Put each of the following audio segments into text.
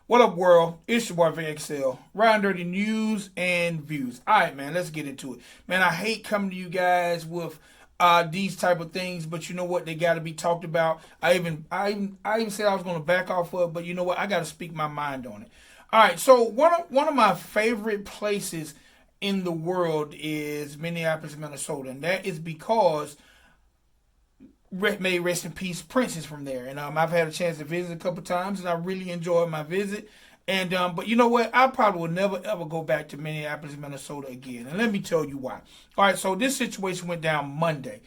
What up, world? It's your boy VXL. Round Dirty News and Views. All right, man, let's get into it. Man, I hate coming to you guys with these type of things, but you know what? They got to be talked about. I even said I was going to back off of it, but you know what? I got to speak my mind on it. All right, so one of my favorite places in the world is Minneapolis, Minnesota, and that is because may rest in peace, Prince is from there, and I've had a chance to visit a couple times, and I really enjoyed my visit. And but you know what? I probably will never ever go back to Minneapolis, Minnesota again, and let me tell you why. All right, so this situation went down Monday.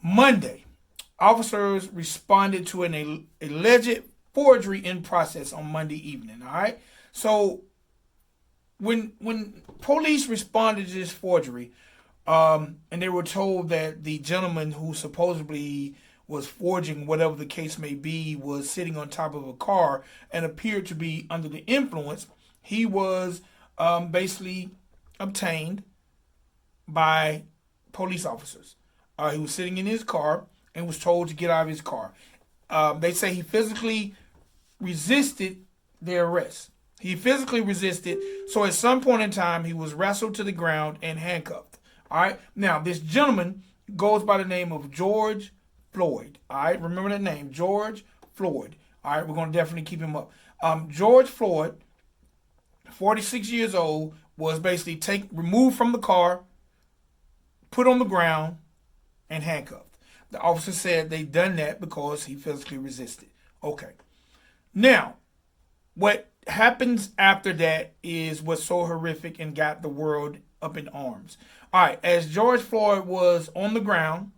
Monday, officers responded to an alleged forgery in process on Monday evening. All right, so when police responded to this forgery, and they were told that the gentleman who supposedly was forging whatever the case may be was sitting on top of a car and appeared to be under the influence. He was basically obtained by police officers. He was sitting in his car and was told to get out of his car. They say he physically resisted their arrest. He physically resisted. So at some point in time, he was wrestled to the ground and handcuffed. All right. Now, this gentleman goes by the name of George Floyd. All right. Remember that name, George Floyd. All right. We're going to definitely keep him up. George Floyd, 46 years old, was basically removed from the car, put on the ground, and handcuffed. The officer said they done that because he physically resisted. Okay. Now, what happens after that is what's so horrific and got the world up in arms. All right, as George Floyd was on the ground,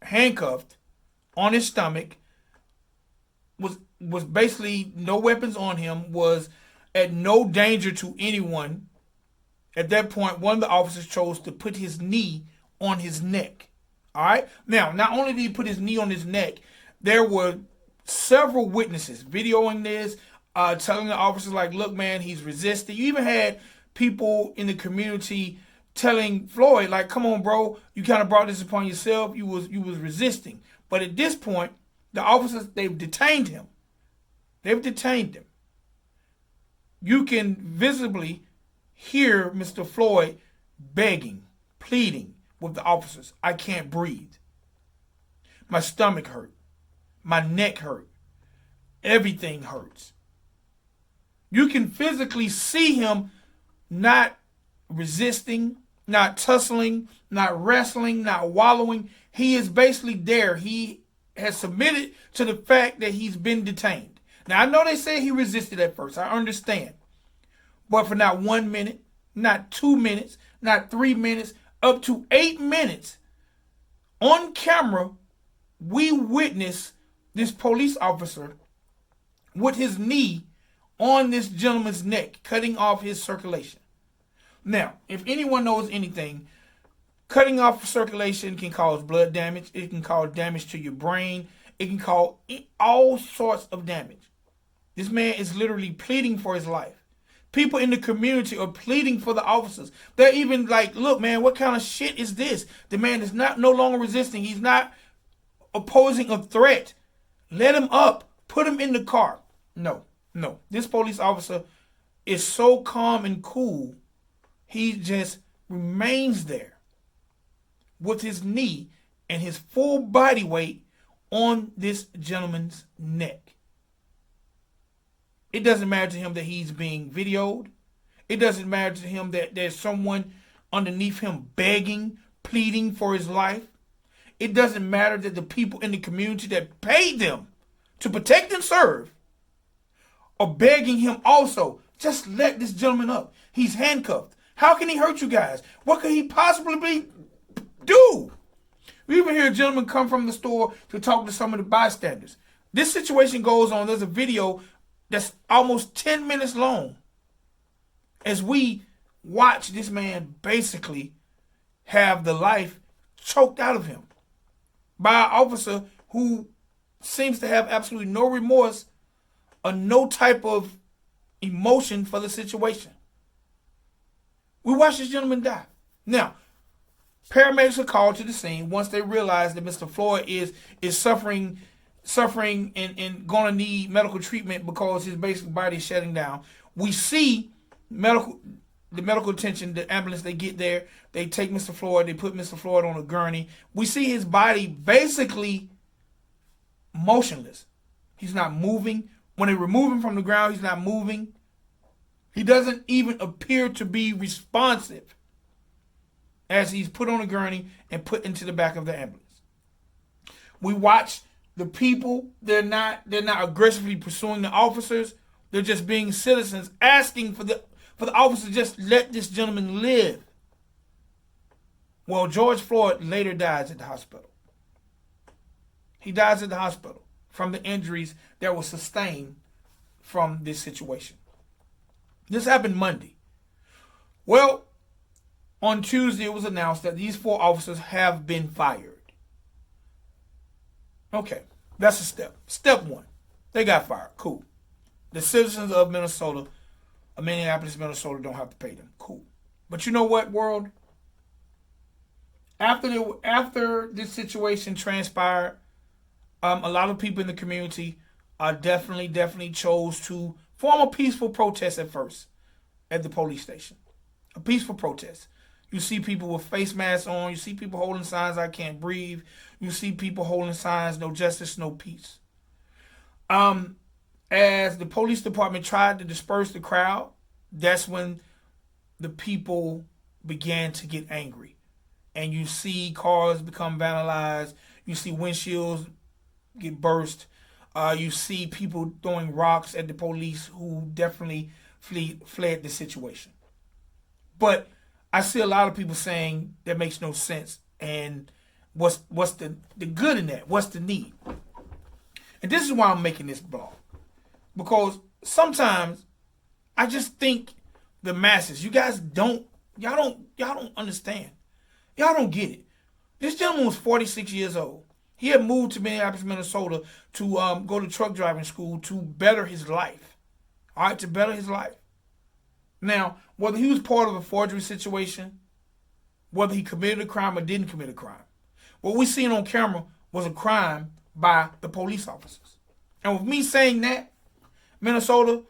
handcuffed, on his stomach, was basically no weapons on him, was at no danger to anyone. At that point, one of the officers chose to put his knee on his neck. All right? Now, not only did he put his knee on his neck, there were several witnesses videoing this, telling the officers, like, look, man, he's resisting. You even had people in the community telling Floyd, like, come on, bro, you kind of brought this upon yourself. You was resisting. But at this point, the officers, they've detained him. They've detained him. You can visibly hear Mr. Floyd begging, pleading with the officers. I can't breathe. My stomach hurt. My neck hurt. Everything hurts. You can physically see him not resisting, not tussling, not wrestling, not wallowing. He is basically there. He has submitted to the fact that he's been detained. Now, I know they say he resisted at first. I understand. But for not 1 minute, not 2 minutes, not 3 minutes, up to 8 minutes, on camera, we witness this police officer with his knee on this gentleman's neck, cutting off his circulation. Now, if anyone knows anything, cutting off circulation can cause blood damage. It can cause damage to your brain. It can cause all sorts of damage. This man is literally pleading for his life. People in the community are pleading for the officers. They're even like, look, man, what kind of shit is this? The man is no longer resisting. He's not opposing a threat. Let him up. Put him in the car. No. This police officer is so calm and cool. He just remains there with his knee and his full body weight on this gentleman's neck. It doesn't matter to him that he's being videoed. It doesn't matter to him that there's someone underneath him begging, pleading for his life. It doesn't matter that the people in the community that paid them to protect and serve are begging him also. Just let this gentleman up. He's handcuffed. How can he hurt you guys? What could he possibly do? We even hear a gentleman come from the store to talk to some of the bystanders. This situation goes on. There's a video that's almost 10 minutes long as we watch this man basically have the life choked out of him by an officer who seems to have absolutely no remorse or no type of emotion for the situation. We watched this gentleman die. Now, paramedics are called to the scene once they realize that Mr. Floyd is suffering suffering and going to need medical treatment because his basic body is shutting down. We see the medical attention, the ambulance, they get there, they take Mr. Floyd, they put Mr. Floyd on a gurney. We see his body basically motionless. He's not moving. When they remove him from the ground, he's not moving. He doesn't even appear to be responsive as he's put on a gurney and put into the back of the ambulance. We watch the people. They're not aggressively pursuing the officers. They're just being citizens, asking for the officer to just let this gentleman live. Well, George Floyd later dies at the hospital. He dies at the hospital from the injuries that were sustained from this situation. This happened Monday. Well, on Tuesday it was announced that these 4 officers have been fired. Okay, that's a step. Step 1, they got fired. Cool. The citizens of Minnesota, of Minneapolis, Minnesota, don't have to pay them. Cool. But you know what, world? After this situation transpired, a lot of people in the community definitely chose to form a peaceful protest at first at the police station. A peaceful protest. You see people with face masks on. You see people holding signs, "I can't breathe." You see people holding signs, "No justice, no peace." As the police department tried to disperse the crowd, that's when the people began to get angry. And you see cars become vandalized. You see windshields get burst. You see people throwing rocks at the police who definitely fled the situation. But I see a lot of people saying that makes no sense. And what's the good in that? What's the need? And this is why I'm making this blog. Because sometimes I just think the masses, y'all don't understand. Y'all don't get it. This gentleman was 46 years old. He had moved to Minneapolis, Minnesota to go to truck driving school to better his life. All right, to better his life. Now, whether he was part of a forgery situation, whether he committed a crime or didn't commit a crime, what we seen on camera was a crime by the police officers. And with me saying that, Minnesota,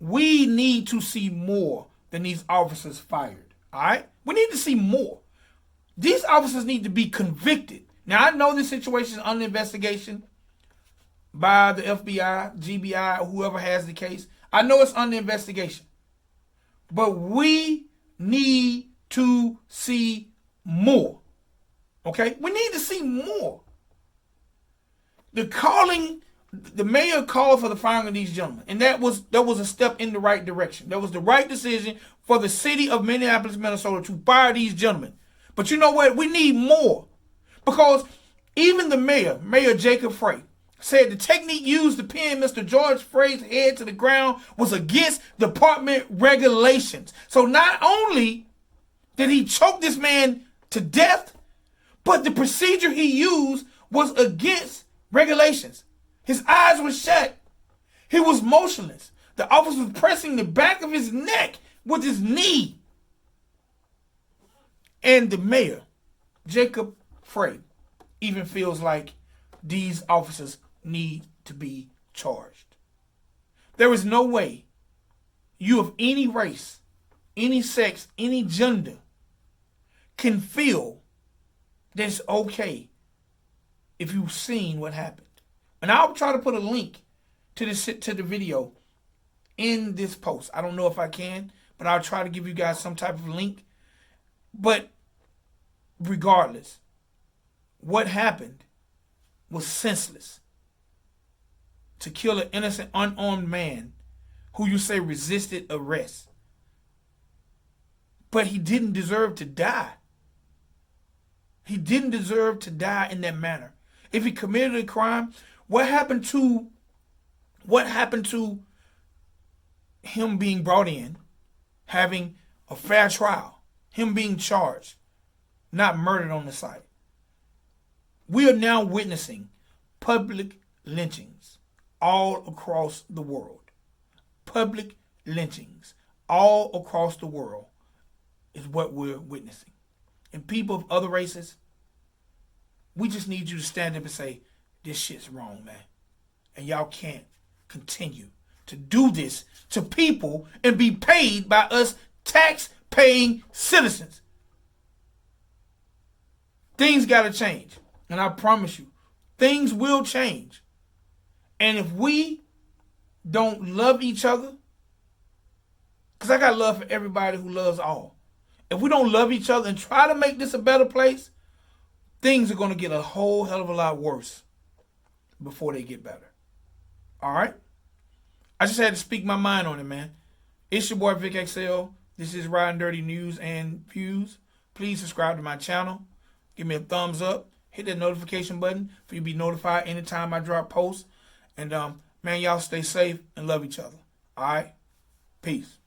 we need to see more than these officers fired. All right? We need to see more. These officers need to be convicted. Now, I know this situation is under investigation by the FBI, GBI, or whoever has the case. I know it's under investigation. But we need to see more. Okay? We need to see more. The mayor called for the firing of these gentlemen, and that was a step in the right direction. That was the right decision for the city of Minneapolis, Minnesota to fire these gentlemen. But you know what? We need more. Because even the Mayor Jacob Frey, said the technique used to pin Mr. George Frey's head to the ground was against department regulations. So not only did he choke this man to death, but the procedure he used was against regulations. His eyes were shut. He was motionless. The officer was pressing the back of his neck with his knee. And the mayor, Jacob Frey, even feels like these officers need to be charged. There is no way you of any race, any sex, any gender can feel that it's okay if you've seen what happened. And I'll try to put a link to the video in this post. I don't know if I can, but I'll try to give you guys some type of link. But regardless, what happened was senseless. To kill an innocent, unarmed man who you say resisted arrest. But he didn't deserve to die. He didn't deserve to die in that manner. If he committed a crime, what happened to him being brought in, having a fair trial, him being charged, not murdered on the site? We are now witnessing public lynchings all across the world. Public lynchings all across the world is what we're witnessing. And people of other races, we just need you to stand up and say, this shit's wrong, man. And y'all can't continue to do this to people and be paid by us tax-paying citizens. Things got to change. And I promise you, things will change. And if we don't love each other, because I got love for everybody who loves all. If we don't love each other and try to make this a better place, things are going to get a whole hell of a lot worse before they get better. All right? I just had to speak my mind on it, man. It's your boy Vic XL. This is Riding Dirty News and Views. Please subscribe to my channel. Give me a thumbs up. Hit that notification button for you to be notified anytime I drop posts. And, man, y'all stay safe and love each other. All right? Peace.